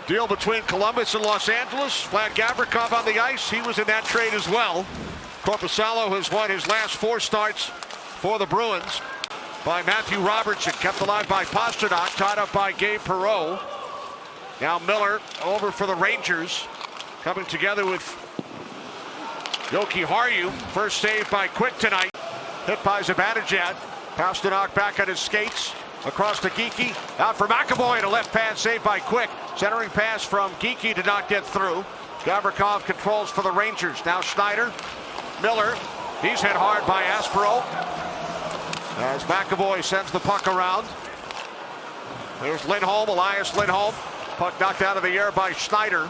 Deal between Columbus and Los Angeles. Vlad Gavrikov on the ice. He was in that trade as well. Korpisalo has won his last 4 starts for the Bruins by Matthew Robertson. Kept alive by Pastrnak. Tied up by Gabe Perreault. Now Miller over for the Rangers. Coming together with Yoki Harju. First save by Quick tonight. Hit by Zibanejad. Pastrnak back on his skates. Across to Geekie. Out for McAvoy and a left pass saved by Quick. Centering pass from Geekie did not get through. Gavrikov controls for the Rangers. Now Schneider. Miller. He's hit hard by Aspero. As McAvoy sends the puck around. There's Lindholm. Elias Lindholm. Puck knocked out of the air by Schneider.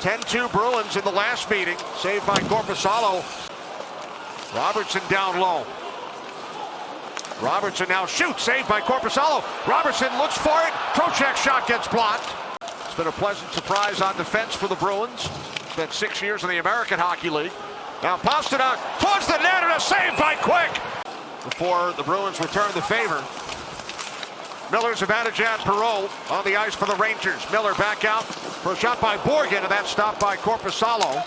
10-2 Bruins in the last meeting. Saved by Korpisalo. Robertson down low. Robertson now shoots. Saved by Korpisalo. Robertson looks for it. Trocheck's shot gets blocked. It's been a pleasant surprise on defense for the Bruins. Spent 6 years in the American Hockey League. Now Pastrnak towards the net and a save by Quick. Before the Bruins return the favor. Miller, Zibanejad, Perreault on the ice for the Rangers. Miller back out for a shot by Borgen, and that's stopped by Korpisalo.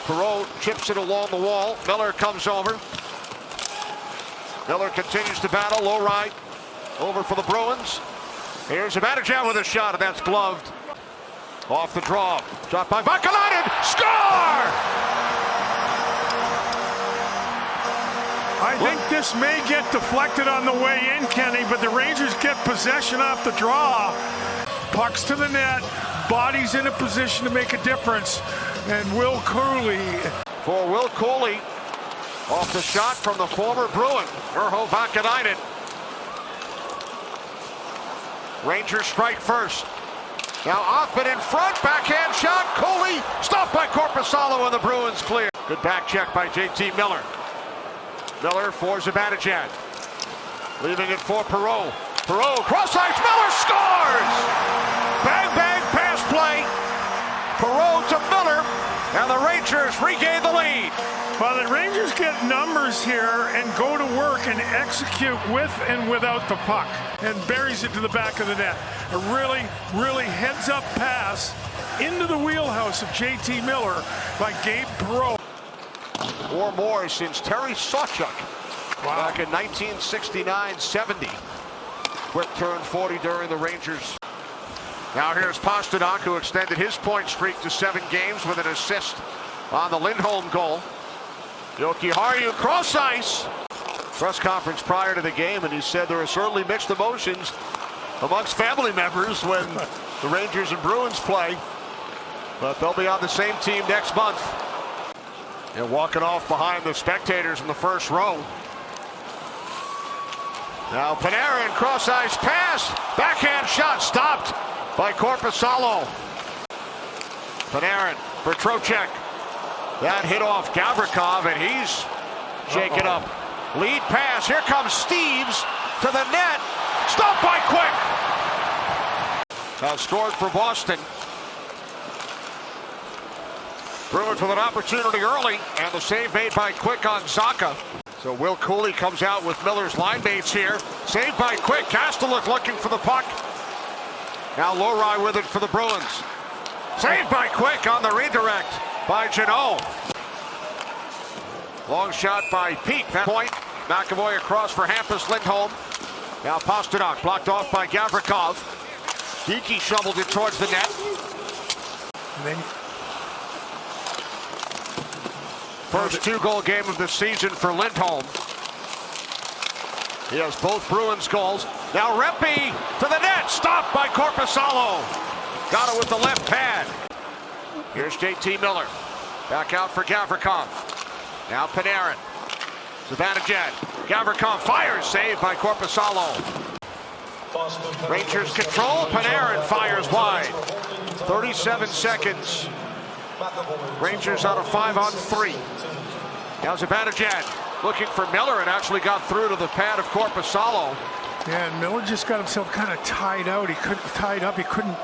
Perreault chips it along the wall. Miller comes over. Miller continues to battle. Low right over for the Bruins. Here's Zibanejad with a shot, and that's gloved. Off the draw. Shot by Vakalainen. Score! I think this may get deflected on the way in, Kenny, but the Rangers get possession off the draw. Pucks to the net. Bodies in a position to make a difference. And Will Cooley. For Will Cooley. Off the shot from the former Bruin, Urho Vakalainen. Rangers strike first. Now Othman in front, backhand shot. Cooley stopped by Korpisalo and the Bruins clear. Good back check by JT Miller. Miller for Zibanejad. Leaving it for Perreault. Perreault cross ice. Miller scores! Bang, bang, pass play. Perreault to Miller, and the Rangers regain the lead. Well, the Rangers get numbers here and go to work and execute with and without the puck and buries it to the back of the net. A really, really heads-up pass into the wheelhouse of JT Miller by Gabe Perreault. Or more since Terry Sawchuk back in 1969-70. Quick turned 40 during the Rangers. Now here's Pastrnak, who extended his point streak to 7 games with an assist on the Lindholm goal. Yoki Harju cross ice. Press conference prior to the game, and he said there are certainly mixed emotions amongst family members when the Rangers and Bruins play, but they'll be on the same team next month. And walking off behind the spectators in the first row. Now Panarin, cross ice pass, backhand shot stopped by Korpisalo. Panarin for Trocheck. That hit off Gavrikov, and he's shaken up. Lead pass, here comes Steves to the net, stopped by Quick. Scored for Boston. Bruins with an opportunity early, and the save made by Quick on Zacha. So Will Cooley comes out with Miller's line mates here. Saved by Quick. Kastelik looking for the puck. Now Lowry with it for the Bruins. Saved by Quick on the redirect by Janot. Long shot by Peak. That point. McAvoy across for Hampus Lindholm. Now Pastrnak blocked off by Gavrikov. Geekie shoveled it towards the net. And then first 2-goal game of the season for Lindholm. He has both Bruins goals. Now Rempe to the net, stopped by Korpisalo. Got it with the left pad. Here's JT Miller. Back out for Gavrikov. Now Panarin. Zibanejad. Gavrikov fires, saved by Korpisalo. Rangers control. Panarin fires wide. 37 seconds. Rangers out of 5-on-3. Now Zibanejad looking for Miller and actually got through to the pad of Korpisalo. Yeah, and Miller just got himself kind of tied out. He couldn't tied up. He couldn't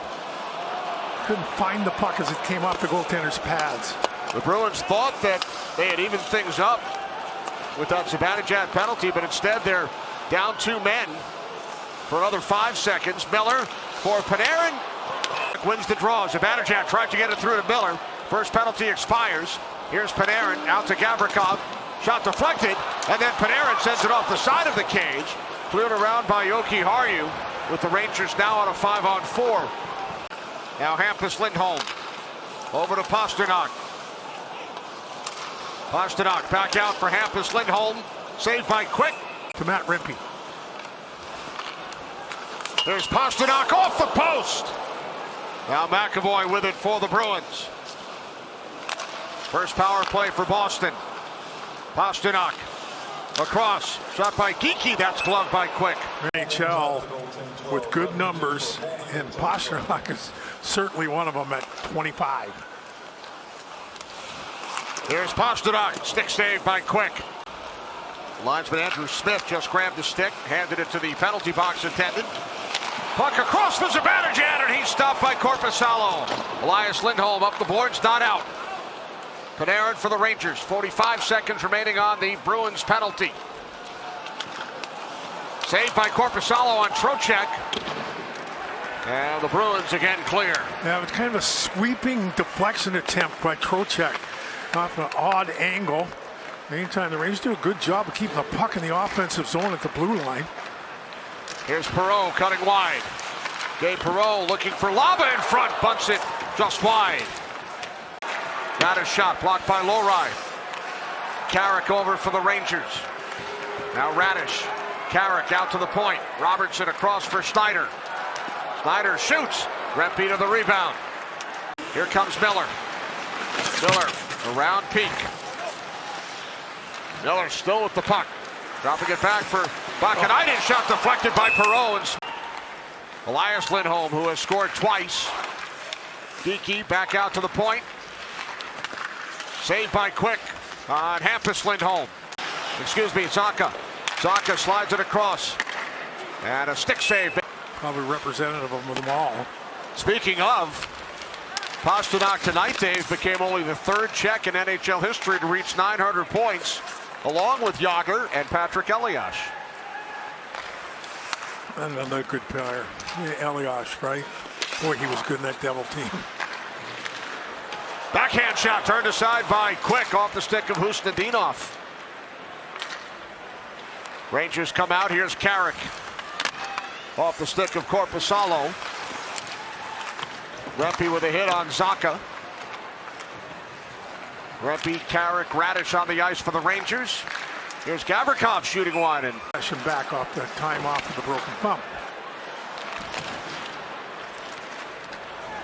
find the puck as it came off the goaltender's pads. The Bruins thought that they had evened things up with that Zibanejad penalty, but instead they're down 2 men for another 5 seconds. Miller for Panarin. Wins the draw. Zibanejad tried to get it through to Miller. First penalty expires. Here's Panarin out to Gavrikov. Shot deflected, and then Panarin sends it off the side of the cage. Cleared around by Jokiharju, with the Rangers now on a 5-on-4. Now Hampus Lindholm over to Pasternak. Pasternak back out for Hampus Lindholm. Saved by Quick. To Matt Rimpey. There's Pasternak off the post. Now McAvoy with it for the Bruins. First power play for Boston. Pasternak across. Shot by Geekie. That's gloved by Quick. NHL with good numbers, and Pasternak is certainly one of them at 25. Here's Pasternak. Stick save by Quick. Linesman Andrew Smith just grabbed the stick, handed it to the penalty box attendant. Puck across for Zibanejad, and he's stopped by Korpisalo. Elias Lindholm up the boards, not out. Panarin for the Rangers. 45 seconds remaining on the Bruins penalty. Saved by Korpisalo on Trocheck. And the Bruins again clear. Yeah, it's kind of a sweeping deflection attempt by Trocheck off an odd angle. Meantime, the Rangers do a good job of keeping the puck in the offensive zone at the blue line. Here's Perreault cutting wide. Gabe Perreault looking for Laba in front. Bunts it just wide. Got a shot blocked by Lowry. Carrick over for the Rangers. Now Radish. Carrick out to the point. Robertson across for Schneider. Schneider shoots. Rempe to the rebound. Here comes Miller. Miller around Peak. Miller still with the puck. Dropping it back for Bakanainen. Shot deflected by Perreault. Elias Lindholm, who has scored twice. Geekie back out to the point. Saved by Quick on Hampus Lindholm. Excuse me, Zacha. Zacha slides it across. And a stick save. Probably representative of them all. Speaking of, Pasternak tonight, Dave, became only the third Czech in NHL history to reach 900 points, along with Jágr and Patrick Elias. Another good player. Yeah, Elias, right? Boy, he was good in that Devil team. Backhand shot turned aside by Quick off the stick of Husnudinov. Rangers come out. Here's Carrick off the stick of Korpisalo. Rempe with a hit on Zacha. Rempe, Carrick, Radish on the ice for the Rangers. Here's Gavrikov shooting wide and him back off the time off of the broken pump.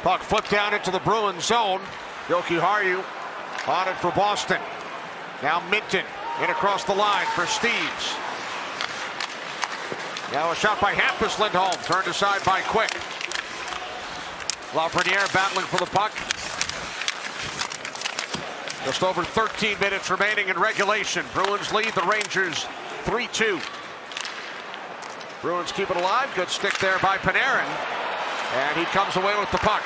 Puck flipped down into the Bruins zone. Jokiharju on it for Boston. Now Minton in across the line for Steves. Now a shot by Hampus Lindholm, turned aside by Quick. Lafreniere battling for the puck. Just over 13 minutes remaining in regulation. Bruins lead the Rangers 3-2. Bruins keep it alive. Good stick there by Panarin. And he comes away with the puck.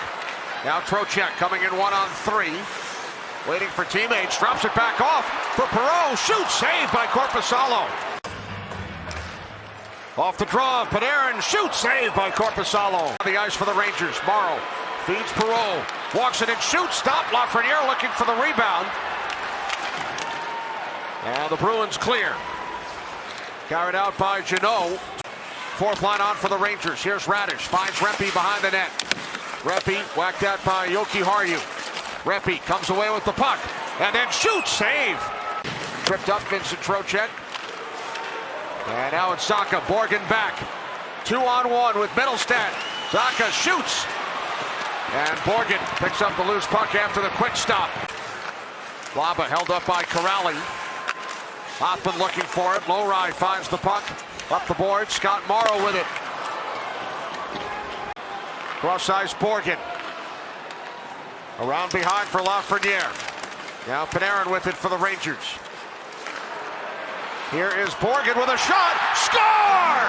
Now Trocheck coming in 1-on-3. Waiting for teammates. Drops it back off for Perreault. Shoots. Saved by Korpisalo. Off the draw. Panarin shoots. Saved by Korpisalo. On the ice for the Rangers. Morrow feeds Perreault. Walks it and shoots. Stop. Lafreniere looking for the rebound. And the Bruins clear. Carried out by Janot. Fourth line on for the Rangers. Here's Radish. Finds Rempe behind the net. Rempe whacked out by Jokiharju. Rempe comes away with the puck. And then shoots. Save. Tripped up Vincent Trocheck. And now it's Zacha. Borgen back. 2-on-1 with Middlestat. Zacha shoots. And Borgen picks up the loose puck after the quick stop. Laba held up by Corrali. Hoffman looking for it. Lowry finds the puck. Up the board. Scott Morrow with it. Cross-ice Borgen. Around behind for Lafreniere. Now Panarin with it for the Rangers. Here is Borgen with a shot. Score!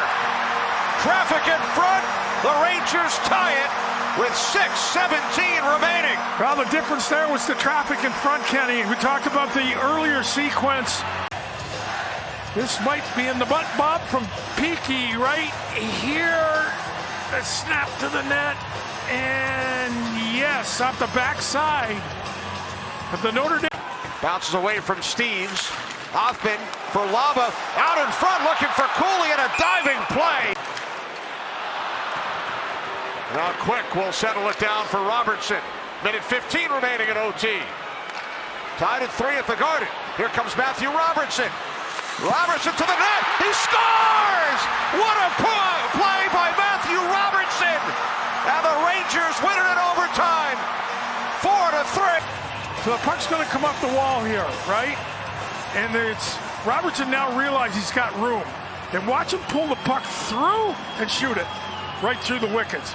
Traffic in front. The Rangers tie it with 6:17 remaining. Well, the difference there was the traffic in front, Kenny. We talked about the earlier sequence. This might be in the butt bump from Peaky right here. A snap to the net, and yes, off the backside of the Notre Dame. Bounces away from Steves. Hoffman for Lava, out in front, looking for Cooley, and a diving play. Now Quick will settle it down for Robertson. Minute 15 remaining in OT. Tied at 3 at the Garden. Here comes Matthew Robertson. Robertson to the net. He scores! What a play by Matthew Robertson! And the Rangers win it in overtime. 4-3. So the puck's going to come up the wall here, right? And it's Robertson now realizes he's got room. And watch him pull the puck through and shoot it right through the wickets.